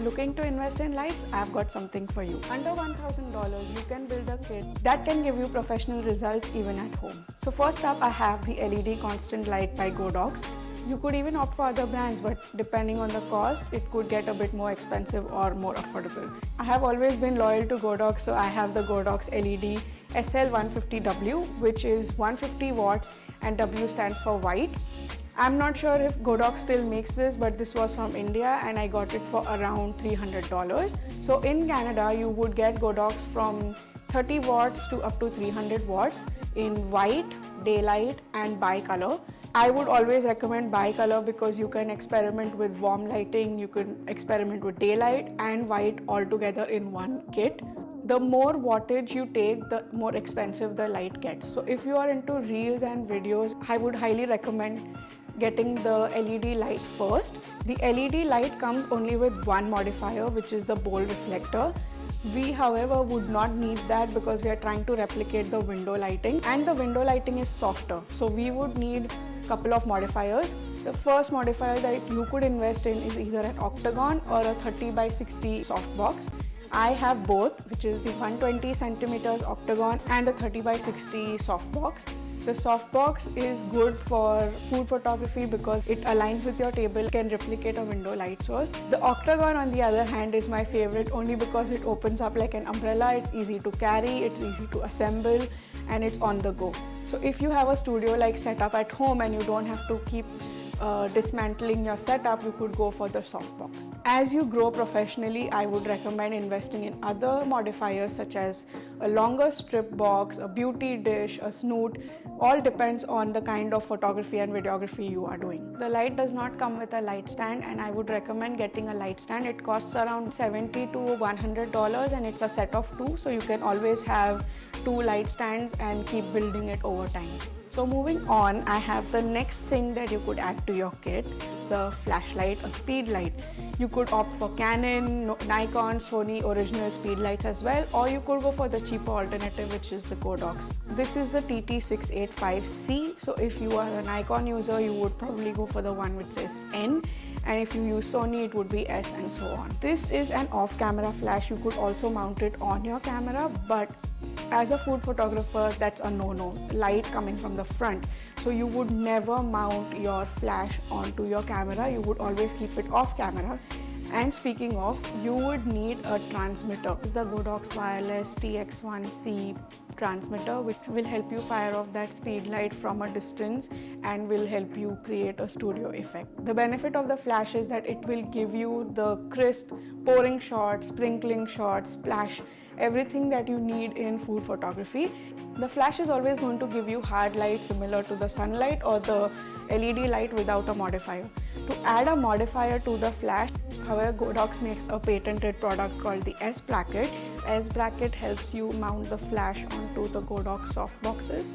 Looking to invest in lights? I've got something for you. Under $1,000, you can build a kit that can give you professional results even at home. So first up, I have the LED constant light by Godox. You could even opt for other brands, but depending on the cost, it could get a bit more expensive or more affordable. I have always been loyal to Godox, so I have the Godox LED SL150W, which is 150 watts and W stands for white. I'm not sure if Godox still makes this, but this was from India and I got it for around $300. So in Canada, you would get Godox from 30 watts to up to 300 watts in white, daylight and bicolor. I would always recommend bicolor because you can experiment with warm lighting, you can experiment with daylight and white all together in one kit. The more wattage you take, the more expensive the light gets. So if you are into reels and videos, I would highly recommend getting the LED light first. The LED light comes only with one modifier, which is the bowl reflector. We, however, would not need that because we are trying to replicate the window lighting, and the window lighting is softer. So we would need a couple of modifiers. The first modifier that you could invest in is either an octagon or a 30 by 60 softbox. I have both, which is the 120 centimeters octagon and the 30 by 60 softbox. The softbox is good for food photography because it aligns with your table, can replicate a window light source. The octagon, on the other hand, is my favorite only because it opens up like an umbrella. It's easy to carry, it's easy to assemble, and it's on the go. So if you have a studio like setup at home and you don't have to keep dismantling your setup, you could go for the softbox. As you grow professionally, I would recommend investing in other modifiers such as a longer strip box, a beauty dish, a snoot. All depends on the kind of photography and videography you are doing. The light does not come with a light stand, and I would recommend getting a light stand. It costs around $70 to $100 and it's a set of two, so you can always have two light stands and keep building it over time. So moving on, I have the next thing that you could add to your kit, the flashlight, a speed light. You could opt for Canon, Nikon, Sony original speed lights as well, or you could go for the cheaper alternative, which is the Godox. This is the TT685C, so if you are a Nikon user, you would probably go for the one which says N, and if you use Sony, it would be S and so on. This is an off-camera flash. You could also mount it on your camera, but as a food photographer, that's a no-no. Light coming from the front. So you would never mount your flash onto your camera. You would always keep it off camera. And speaking of, you would need a transmitter. The Godox Wireless TX1C transmitter, which will help you fire off that speed light from a distance and will help you create a studio effect. The benefit of the flash is that it will give you the crisp pouring shots, sprinkling shots, splash, everything that you need in food photography. The flash is always going to give you hard light similar to the sunlight or the LED light without a modifier. To add a modifier to the flash, however, Godox makes a patented product called the S bracket. S bracket helps you mount the flash onto the Godox softboxes.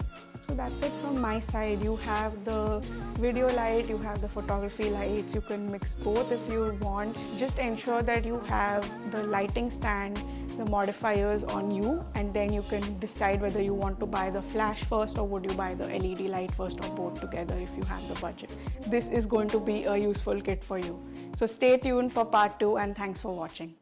So that's it from my side. You have the video light, you have the photography lights. You can mix both if you want. Just ensure that you have the lighting stand, the modifiers on you, and then you can decide whether you want to buy the flash first or would you buy the LED light first, or both together if you have the budget. This is going to be a useful kit for you. So stay tuned for part 2 and thanks for watching.